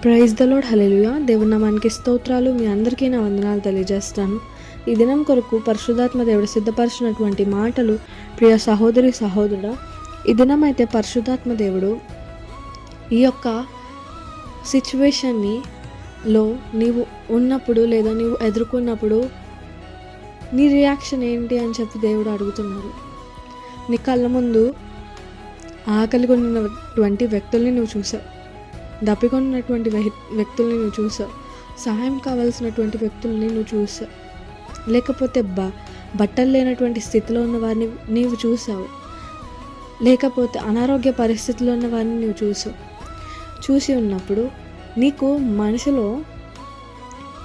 Praise the lord. హల్లెలూయా. దేవుని నామానికి స్తోత్రాలు. మీ అందరికీ నా వందనాలు తెలియజేస్తాను. ఈ దినం కొరకు పరిశుద్ధాత్మ దేవుడు సిద్ధపరిచినటువంటి మాటలు ప్రియ సహోదరి సహోదరుడా, ఈ దినం అయితే పరిశుద్ధాత్మ దేవుడు ఈ యొక్క సిచ్యువేషన్ని నీవు ఉన్నప్పుడు లేదా నీవు ఎదుర్కొన్నప్పుడు నీ రియాక్షన్ ఏంటి అని చెప్పి దేవుడు అడుగుతున్నారు. నీ కళ్ళ ముందు ఆకలి కొన్నటువంటి వ్యక్తుల్ని నువ్వు చూసావు, దప్పికొన్నటువంటి వ్యక్తుల్ని నువ్వు చూసావు, సహాయం కావాల్సినటువంటి వ్యక్తుల్ని నువ్వు చూసావు, లేకపోతే బట్టలు లేనటువంటి స్థితిలో ఉన్న వారిని నీవు చూసావు, లేకపోతే అనారోగ్య పరిస్థితిలో ఉన్న వారిని నువ్వు చూసి ఉన్నప్పుడు నీకు మనసులో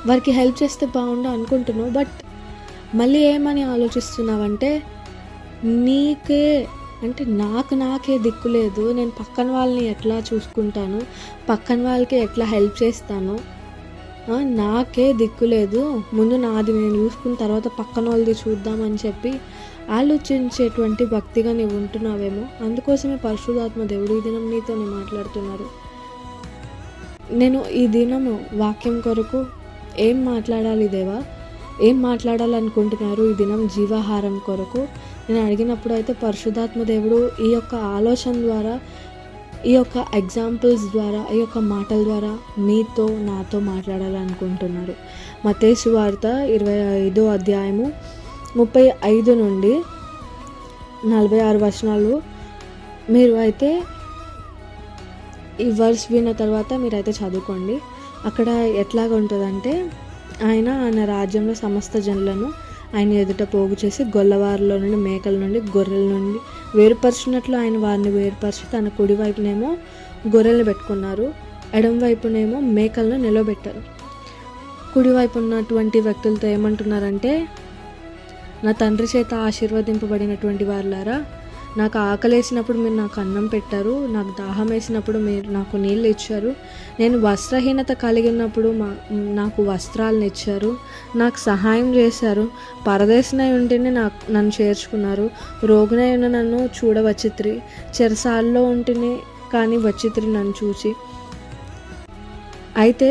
వారికి హెల్ప్ చేస్తే బాగుండు అనుకుంటున్నావు. బట్ మళ్ళీ ఏమని ఆలోచిస్తున్నావంటే, నాకే దిక్కు లేదు, నేను పక్కన వాళ్ళని ఎట్లా చూసుకుంటాను, పక్కన వాళ్ళకి ఎట్లా హెల్ప్ చేస్తాను, నాకే దిక్కు లేదు, ముందు నాది నేను చూసుకున్న తర్వాత పక్కన వాళ్ళది చూద్దామని చెప్పి ఆలోచించేటువంటి భక్తిగా నీవు ఉంటున్నావేమో. అందుకోసమే పరిశుద్ధాత్మ దేవుడు ఈ దినం నీతోనే మాట్లాడుతున్నారు. నేను ఈ దినము వాక్యం కొరకు ఏం మాట్లాడాలి దేవా, ఏం మాట్లాడాలనుకుంటున్నారు ఈ దినం జీవాహారం కొరకు నేను అడిగినప్పుడు అయితే పరిశుద్ధాత్మ దేవుడు ఈ యొక్క ఆలోచన ద్వారా, ఈ యొక్క ఎగ్జాంపుల్స్ ద్వారా, ఈ యొక్క మాటల ద్వారా మీతో నాతో మాట్లాడాలనుకుంటున్నారు. మత్తయి సువార్త 25వ అధ్యాయము 35 నుండి 46 వచనాలు మీరు అయితే ఈ వర్స్ విన్న తర్వాత మీరైతే చదువుకోండి. అక్కడ ఎట్లాగా ఉంటుందంటే, ఆయన రాజ్యంలో సమస్త జనులను ఆయన ఎదుట పోగు చేసి గొల్లవారిలో నుండి మేకల నుండి గొర్రెల నుండి వేరుపరిచినట్లు ఆయన వారిని వేరుపరిచి తన కుడి వైపునేమో గొర్రెలను పెట్టుకున్నారు, ఎడమ వైపునేమో మేకలను నిలబెట్టారు. కుడివైపు ఉన్నటువంటి వ్యక్తులతో ఏమంటున్నారంటే, నా తండ్రి చేత ఆశీర్వదింపబడినటువంటి వారులారా, నాకు ఆకలేసినప్పుడు మీరు నాకు అన్నం పెట్టారు, నాకు దాహం వేసినప్పుడు మీరు నాకు నీళ్ళు ఇచ్చారు, నేను వస్త్రహీనత కలిగి ఉన్నప్పుడు నాకు వస్త్రాలను ఇచ్చారు, నాకు సహాయం చేశారు, పరదేశినై ఉంటేనే నన్ను చేర్చుకున్నారు, రోగినై ఉన్న నన్ను చూడవచ్చిత్రి, చెరసాల్లో ఉంటేనే కానీ వచ్చిత్రి నన్ను చూచి. అయితే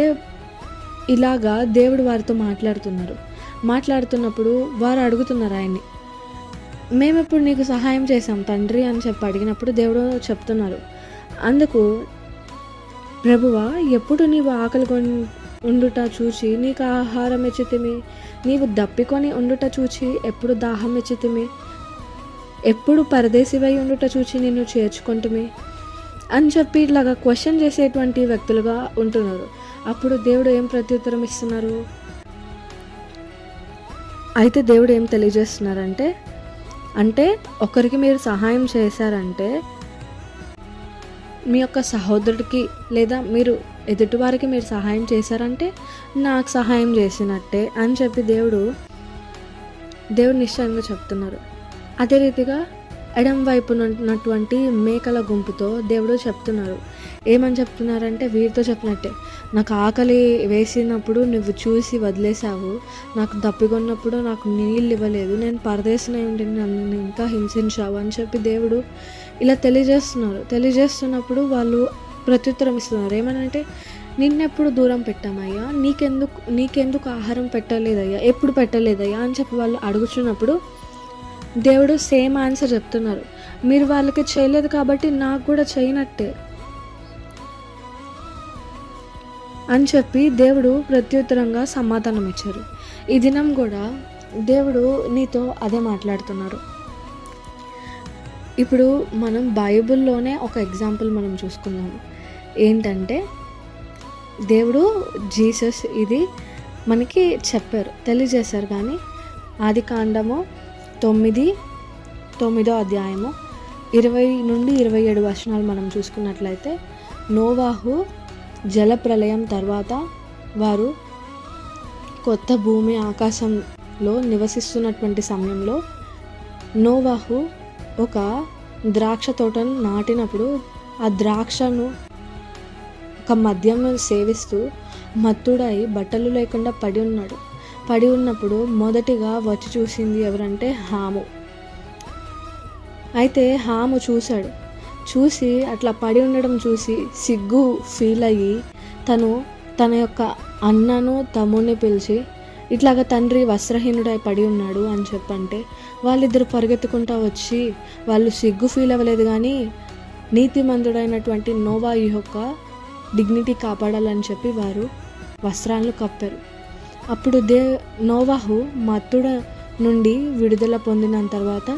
ఇలాగా దేవుడు వారితో మాట్లాడుతున్నప్పుడు వారు అడుగుతున్నారు ఆయన్ని, మేము ఇప్పుడు నీకు సహాయం చేశాం తండ్రి అని చెప్పి అడిగినప్పుడు దేవుడు చెప్తున్నారు, అందుకు ప్రభువా, ఎప్పుడు నీవు ఆకలి ఉండుట చూచి నీకు ఆహారం ఇచ్చితిమి, నీవు దప్పికొని ఉండుట చూచి ఎప్పుడు దాహం ఇచ్చితిమి, ఎప్పుడు పరదేశివై ఉండుట చూచి నిన్ను చేర్చుకుంటుమి అని చెప్పి ఇలాగా క్వశ్చన్ చేసేటువంటి వ్యక్తులుగా ఉంటున్నారు. అప్పుడు దేవుడు ఏం ప్రత్యుత్తరం ఇస్తున్నారు? అయితే దేవుడు ఏం తెలియజేస్తున్నారంటే, ఒకరికి మీరు సహాయం చేశారంటే మీ యొక్క సహోదరుడికి లేదా మీరు ఎదుటివారికి మీరు సహాయం చేశారంటే నాకు సహాయం చేసినట్టే అని చెప్పి దేవుడు నిశ్చయంగా చెప్తున్నారు. అదే రీతిగా ఎడం వైపు ఉన్నటువంటి మేకల గుంపుతో దేవుడు చెప్తున్నారు. ఏమని చెప్తున్నారంటే, వీరితో చెప్పినట్టే, నాకు ఆకలి వేసినప్పుడు నువ్వు చూసి వదిలేసావు, నాకు దప్పికొన్నప్పుడు నాకు నీళ్ళు ఇవ్వలేదు, నేను పరదేశినై ఉండి నన్ను ఇంకా హింసించావు అని చెప్పి దేవుడు ఇలా తెలియజేస్తున్నప్పుడు వాళ్ళు ప్రత్యుత్తరం ఇస్తున్నారు. ఏమనంటే, నిన్నెప్పుడు దూరం పెట్టామయ్యా, నీకెందుకు ఆహారం పెట్టలేదయ్యా, ఎప్పుడు పెట్టలేదయ్యా అని చెప్పి వాళ్ళు అడుగుతున్నప్పుడు దేవుడు సేమ్ ఆన్సర్ చెప్తున్నారు. మీరు వాళ్ళకి చేయలేదు కాబట్టి నాకు కూడా చేయనట్టే అని చెప్పి దేవుడు ప్రత్యుత్తరంగా సమాధానం ఇచ్చారు. ఈ దినం కూడా దేవుడు నీతో అదే మాట్లాడుతున్నారు. ఇప్పుడు మనం బైబిల్లోనే ఒక ఎగ్జాంపుల్ మనం చూసుకున్నాము. ఏంటంటే, దేవుడు జీసస్ ఇది మనకి తెలియజేశారు. కానీ ఆదికాండము 9వ అధ్యాయము 20 నుండి 27 వచనాలు మనం చూసుకున్నట్లయితే, నోవాహు జలప్రలయం తర్వాత వారు కొత్త భూమి ఆకాశంలో నివసిస్తున్నటువంటి సమయంలో నోవాహు ఒక ద్రాక్ష తోటను నాటినప్పుడు ఆ ద్రాక్షను ఒక మద్యంను సేవిస్తూ మత్తుడై బట్టలు లేకుండా పడి ఉన్నప్పుడు మొదటిగా వచ్చి చూసింది ఎవరంటే హాము. అయితే హాము చూసి అట్లా పడి ఉండడం చూసి సిగ్గు ఫీల్ అయ్యి తన యొక్క అన్నను తమ్ముడిని పిలిచి ఇట్లాగా తండ్రి వస్త్రహీనుడై పడి ఉన్నాడు అని చెప్పంటే వాళ్ళిద్దరు పరిగెత్తుకుంటా వచ్చి వాళ్ళు సిగ్గు ఫీల్ అవ్వలేదు, కానీ నీతిమంతుడైనటువంటి నోవా యొక్క డిగ్నిటీ కాపాడాలని చెప్పి వారు వస్త్రాలను కప్పారు. అప్పుడు నోవాహు మత్తుడ నుండి విడుదల పొందిన తర్వాత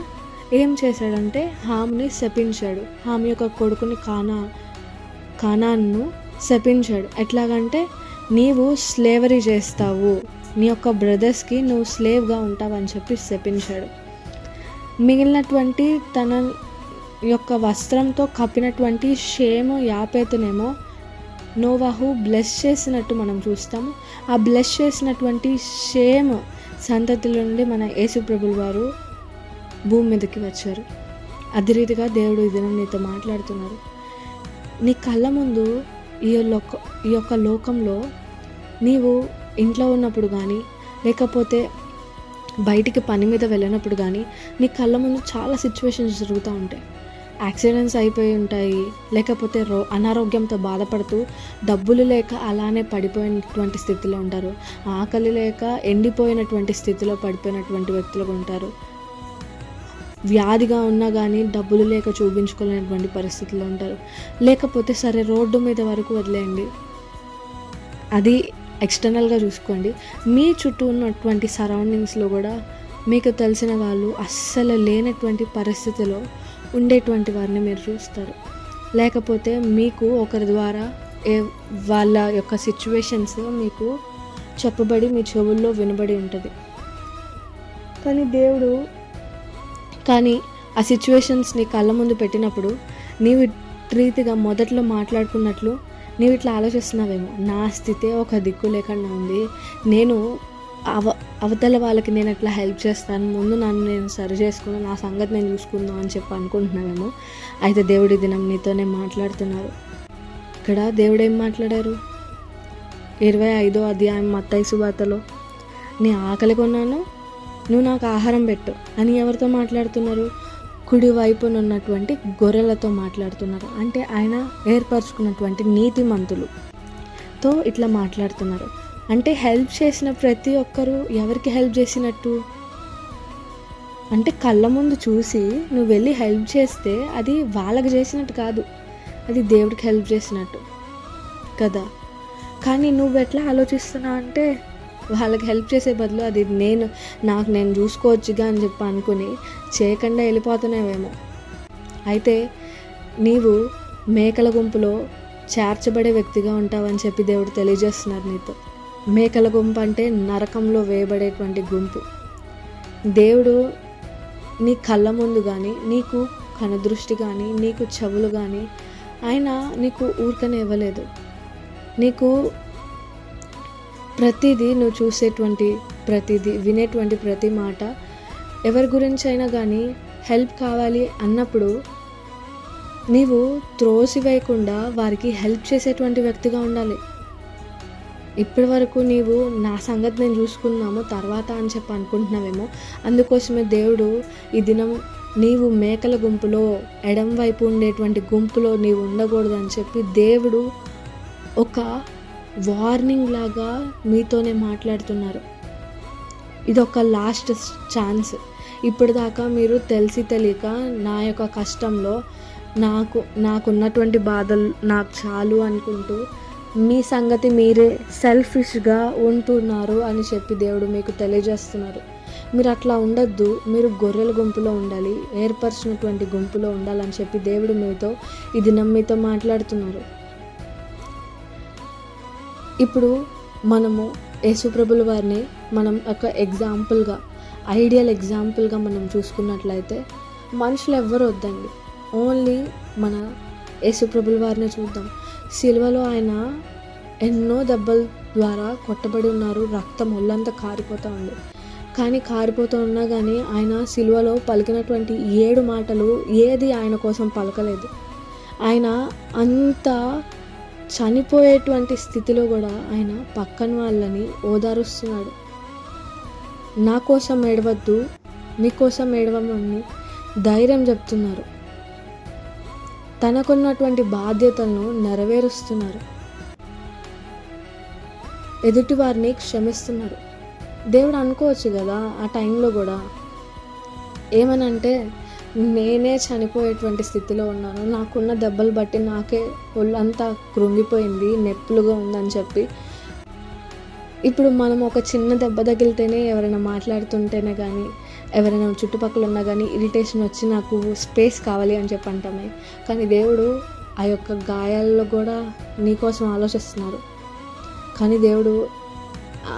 ఏం చేశాడంటే హామ్ని శపించాడు. హామ్ యొక్క కొడుకుని కానాన్ను శపించాడు. ఎట్లాగంటే నీవు స్లేవరీ చేస్తావు, నీ యొక్క బ్రదర్స్కి నువ్వు స్లేవ్గా ఉంటావు అని చెప్పి శపించాడు. మిగిలినటువంటి తన యొక్క వస్త్రంతో కప్పినటువంటి షేము యాపేతునేమో నోవాహు బ్లెస్ చేసినట్టు మనం చూస్తాము. ఆ బ్లెస్ చేసినటువంటి షేమ్ సంతతిలో నుండి మన యేసుప్రభుల వారు భూమి మీదకి వచ్చారు. అదే రీతిగా దేవుడు ఈ దినం నీతో మాట్లాడుతున్నారు. నీ కళ్ళ ముందు ఈ యొక్క లోకంలో నీవు ఇంట్లో ఉన్నప్పుడు కానీ లేకపోతే బయటికి పని మీద వెళ్ళినప్పుడు కానీ నీ కళ్ళ ముందు చాలా సిచ్యువేషన్స్ జరుగుతూ ఉంటాయి. యాక్సిడెంట్స్ అయిపోయి ఉంటాయి, లేకపోతే అనారోగ్యంతో బాధపడుతూ డబ్బులు లేక అలానే పడిపోయినటువంటి స్థితిలో ఉంటారు, ఆకలి లేక ఎండిపోయినటువంటి స్థితిలో పడిపోయినటువంటి వ్యక్తులు ఉంటారు, వ్యాధిగా ఉన్నా కానీ డబ్బులు లేక చూపించుకోలేనటువంటి పరిస్థితుల్లో ఉంటారు. లేకపోతే సరే రోడ్డు మీద వరకు వదిలేయండి, అది ఎక్స్టర్నల్గా చూసుకోండి. మీ చుట్టూ ఉన్నటువంటి సరౌండింగ్స్లో కూడా మీకు తెలిసిన వాళ్ళు అస్సలు లేనటువంటి పరిస్థితిలో ఉండేటువంటి వారిని మీరు చూస్తారు. లేకపోతే మీకు ఒకరి ద్వారా వాళ్ళ యొక్క సిచ్యువేషన్స్ మీకు చెప్పబడి మీ చెవుల్లో వినబడి ఉంటుంది. కానీ ఆ సిచ్యువేషన్స్ నీ కళ్ళ ముందు పెట్టినప్పుడు నీవు రీతిగా మొదట్లో మాట్లాడుకున్నట్లు నీవు ఇట్లా ఆలోచిస్తున్నావేమో, నా స్థితే ఒక దిక్కు లేకుండా ఉంది, నేను అవతల వాళ్ళకి నేను ఎట్లా హెల్ప్ చేస్తాను, ముందు నన్ను నేను సరి చేసుకుని నా సంగతి నేను చూసుకుందాం అని చెప్పి అనుకుంటున్నావేమో. అయితే దేవుడి దినం నీతోనే మాట్లాడుతున్నారు. ఇక్కడ దేవుడు ఏం మాట్లాడారు? 25వ అధ్యాయం మత్తయి సువార్తలో నీ ఆకలి కొన్నాను, నువ్వు నాకు ఆహారం పెట్టు అని ఎవరితో మాట్లాడుతున్నారు? కుడి వైపున ఉన్నటువంటి గొర్రెలతో మాట్లాడుతున్నారు. అంటే ఆయన ఏర్పరచుకున్నటువంటి నీతిమంతులతో ఇట్లా మాట్లాడుతున్నారు. అంటే హెల్ప్ చేసిన ప్రతి ఒక్కరూ ఎవరికి హెల్ప్ చేసినట్టు? అంటే కళ్ళ ముందు చూసి నువ్వు వెళ్ళి హెల్ప్ చేస్తే అది వాళ్ళకి చేసినట్టు కాదు, అది దేవుడికి హెల్ప్ చేసినట్టు కదా. కానీ నువ్వు ఎట్లా ఆలోచిస్తున్నావు అంటే వాళ్ళకి హెల్ప్ చేసే బదులు అది నేను చూసుకోవచ్చుగా అని చెప్పి అనుకుని చేయకుండా వెళ్ళిపోతున్నావేమో. అయితే నీవు మేకల గుంపులో చేర్చబడే వ్యక్తిగా ఉంటావని చెప్పి దేవుడు తెలియజేస్తున్నారు నీతో. మేకల గుంపు అంటే నరకంలో వేయబడేటువంటి గుంపు. దేవుడు నీ కళ్ళ ముందు కానీ, నీకు కనుదృష్టి కానీ, నీకు చెవులు కానీ ఆయన నీకు ఊరికనే ఇవ్వలేదు. నీకు ప్రతిదీ, నువ్వు చూసేటువంటి ప్రతిదీ, వినేటువంటి ప్రతి మాట, ఎవరి గురించి అయినా కానీ హెల్ప్ కావాలి అన్నప్పుడు నీవు త్రోసివేయకుండా వారికి హెల్ప్ చేసేటువంటి వ్యక్తిగా ఉండాలి. ఇప్పటి వరకు నీవు నా సంగతి నేను చూసుకున్నాము తర్వాత అని చెప్పి అనుకుంటున్నావేమో. అందుకోసమే దేవుడు ఈ దినం నీవు మేకల గుంపులో ఎడం వైపు ఉండేటువంటి గుంపులో నీవు ఉండకూడదు అని చెప్పి దేవుడు ఒక వార్నింగ్ లాగా మీతోనే మాట్లాడుతున్నారు. ఇది ఒక లాస్ట్ ఛాన్స్. ఇప్పటిదాకా మీరు తెలిసి తెలియక నా యొక్క కష్టంలో నాకున్నటువంటి బాధలు నాకు చాలు అనుకుంటూ మీ సంగతి మీరే సెల్ఫిష్గా ఉంటున్నారు అని చెప్పి దేవుడు మీకు తెలియజేస్తున్నారు. మీరు అట్లా ఉండొద్దు, మీరు గొర్రెల గుంపులో ఉండాలి, ఏర్పరిచినటువంటి గుంపులో ఉండాలని చెప్పి దేవుడు ఈ దినం మీతో మాట్లాడుతున్నారు. ఇప్పుడు మనము యేసుప్రభుల వారిని మనం ఒక ఎగ్జాంపుల్గా, ఐడియల్ ఎగ్జాంపుల్గా మనం చూసుకున్నట్లయితే మనుషులు ఎవ్వరు వద్దండి, ఓన్లీ మన యేసుప్రభుల వారిని చూద్దాం. సిలువలో ఆయన ఎన్నో దెబ్బల ద్వారా కొట్టబడి ఉన్నారు, రక్తం ఒళ్ళంతా కారిపోతూ ఉంది. కానీ కారిపోతూ ఉన్నా కానీ ఆయన సిలువలో పలికినటువంటి 7 మాటలు ఏది ఆయన కోసం పలకలేదు. ఆయన అంత చనిపోయేటువంటి స్థితిలో కూడా ఆయన పక్కన వాళ్ళని ఓదారుస్తున్నాడు. నా కోసం ఏడవద్దు, మీకోసం ఏడవమని ధైర్యం చెప్తున్నారు. తనకున్నటువంటి బాధ్యతలను నెరవేరుస్తున్నారు, ఎదుటి వారిని క్షమిస్తున్నారు. దేవుడు అనుకోవచ్చు కదా ఆ టైంలో కూడా ఏమనంటే, నేనే చనిపోయేటువంటి స్థితిలో ఉన్నాను, నాకున్న దెబ్బలు బట్టి నాకే ఒళ్ళంతా కృంగిపోయింది, నొప్పులుగా ఉందని చెప్పి. ఇప్పుడు మనం ఒక చిన్న దెబ్బ తగిలితేనే, ఎవరైనా మాట్లాడుతుంటేనే కానీ, ఎవరైనా చుట్టుపక్కల ఉన్నా కానీ ఇరిటేషన్ వచ్చి నాకు స్పేస్ కావాలి అని చెప్పి అంటామే. కానీ దేవుడు ఆ యొక్క గాయాల్లో కూడా నీకోసం ఆలోచిస్తున్నారు. కానీ దేవుడు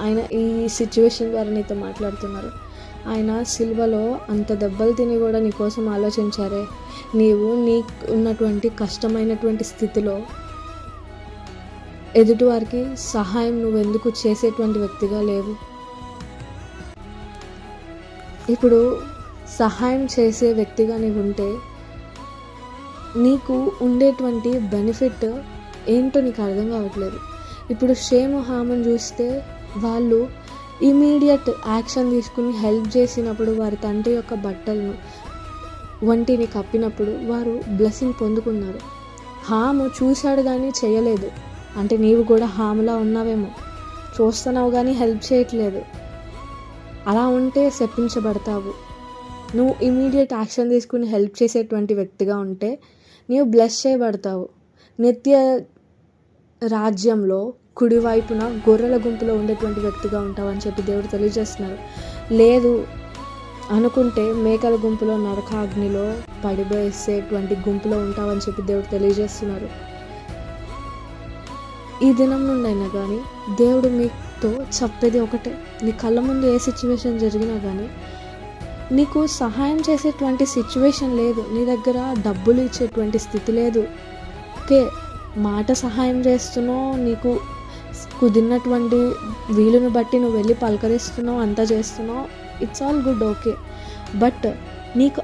ఆయన ఈ సిచ్యువేషన్ ద్వారా నీతో మాట్లాడుతున్నారు. ఆయన సిలువలో అంత దెబ్బలు తిని కూడా నీకోసం ఆలోచించారే. నీవు నీకు ఉన్నటువంటి కష్టమైనటువంటి స్థితిలో ఎదుటివారికి సహాయం నువ్వెందుకు చేసేటువంటి వ్యక్తిగా లేవు? ఇప్పుడు సహాయం చేసే వ్యక్తిగా నీవు ఉంటే నీకు ఉండేటువంటి బెనిఫిట్ ఏంటో నీకు అర్థం కావట్లేదు. ఇప్పుడు షేము హామును చూస్తే వాళ్ళు ఇమీడియట్ యాక్షన్ తీసుకుని హెల్ప్ చేసినప్పుడు, వారి తండ్రి యొక్క బట్టలను వంటిని కప్పినప్పుడు వారు బ్లెస్సింగ్ పొందుకున్నారు. హాము చూశాడు కానీ చేయలేదు. అంటే నీవు కూడా హాములా ఉన్నావేమో, చూస్తున్నావు కానీ హెల్ప్ చేయట్లేదు. అలా ఉంటే శపించబడతావు. నువ్వు ఇమీడియట్ యాక్షన్ తీసుకుని హెల్ప్ చేసేటువంటి వ్యక్తిగా ఉంటే నీవు బ్లెస్ చేయబడతావు. నిత్య రాజ్యంలో కుడివైపున గొర్రెల గుంపులో ఉండేటువంటి వ్యక్తిగా ఉంటావని చెప్పి దేవుడు తెలియజేస్తున్నారు. లేదు అనుకుంటే మేకల గుంపులో, నరకాగ్నిలో పడివేసేటువంటి గుంపులో ఉంటావని చెప్పి దేవుడు తెలియజేస్తున్నారు. ఈ దినం నుండి అయినా కానీ దేవుడు మీతో చెప్పేది ఒకటే. నీ కళ్ళ ముందు ఏ సిచ్యువేషన్ జరిగినా కానీ నీకు సహాయం చేసేటువంటి సిచ్యువేషన్ లేదు, నీ దగ్గర డబ్బులు ఇచ్చేటువంటి స్థితి లేదు. ఓకే, మాట సహాయం చేస్తున్నావు, నీకు కుదిరినటువంటి వీలుని బట్టి నువ్వు వెళ్ళి పలకరిస్తున్నావు, అంతా చేస్తున్నావు, it's all good, okay. But నీకు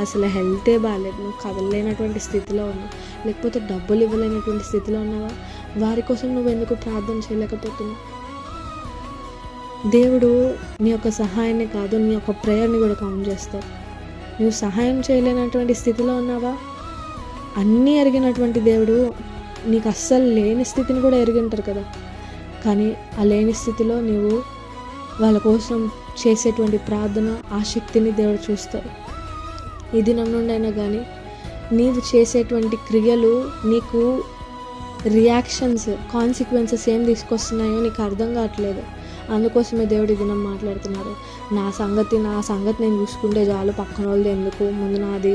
అసలు హెల్తే బాగాలేదు, నువ్వు కదలలేనటువంటి స్థితిలో ఉన్నావు, లేకపోతే డబ్బులు ఇవ్వలేనటువంటి స్థితిలో ఉన్నావా? వారి కోసం నువ్వు ఎందుకు ప్రార్థన చేయలేకపోతున్నావు? దేవుడు నీ యొక్క సహాయాన్ని కాదు, నీ యొక్క ప్రేయర్ని కూడా కౌంట్ చేస్తావు. నువ్వు సహాయం చేయలేనటువంటి స్థితిలో ఉన్నావా? అన్నీ ఎరిగినటువంటి దేవుడు నీకు అస్సలు లేని స్థితిని కూడా ఎరిగింటారు కదా. కానీ ఆ లేని స్థితిలో నీవు వాళ్ళ కోసం చేసేటువంటి ప్రార్థన, ఆ శక్తిని దేవుడు చూస్తారు. ఈ దినం నుండి అయినా కానీ నీవు చేసేటువంటి క్రియలు నీకు రియాక్షన్స్, కాన్సిక్వెన్సెస్ ఏం తీసుకొస్తున్నాయో నీకు అర్థం కావట్లేదు. అందుకోసమే దేవుడు ఈ దినం మాట్లాడుతున్నారు. నా సంగతి నేను చూసుకుంటే చాలు, పక్కన వాళ్ళది ఎందుకు, ముందు నాది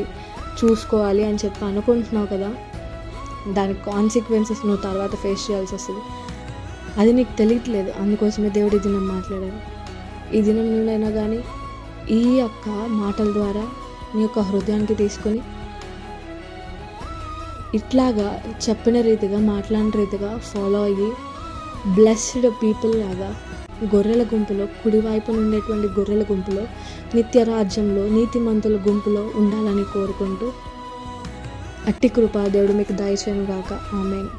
చూసుకోవాలి అని చెప్పి అనుకుంటున్నావు కదా. దానికి కాన్సిక్వెన్సెస్ నువ్వు తర్వాత ఫేస్ చేయాల్సి వస్తుంది. అది నీకు తెలియట్లేదు. అందుకోసమే దేవుడు ఈ దినం మాట్లాడారు. ఈ దినం నుండి అయినా కానీ ఈ యొక్క మాటల ద్వారా నీ యొక్క హృదయానికి తీసుకొని ఇట్లాగా చెప్పిన రీతిగా, మాట్లాడిన రీతిగా ఫాలో అయ్యి బ్లెస్డ్ పీపుల్ లాగా గొర్రెల గుంపులో, కుడివైపు ఉండేటువంటి గొర్రెల గుంపులో, నిత్య రాజ్యంలో నీతిమంతుల గుంపులో ఉండాలని కోరుకుంటూ అట్టి కృప దేవుడు మీకు దయచేయును గాక. ఆమేన్.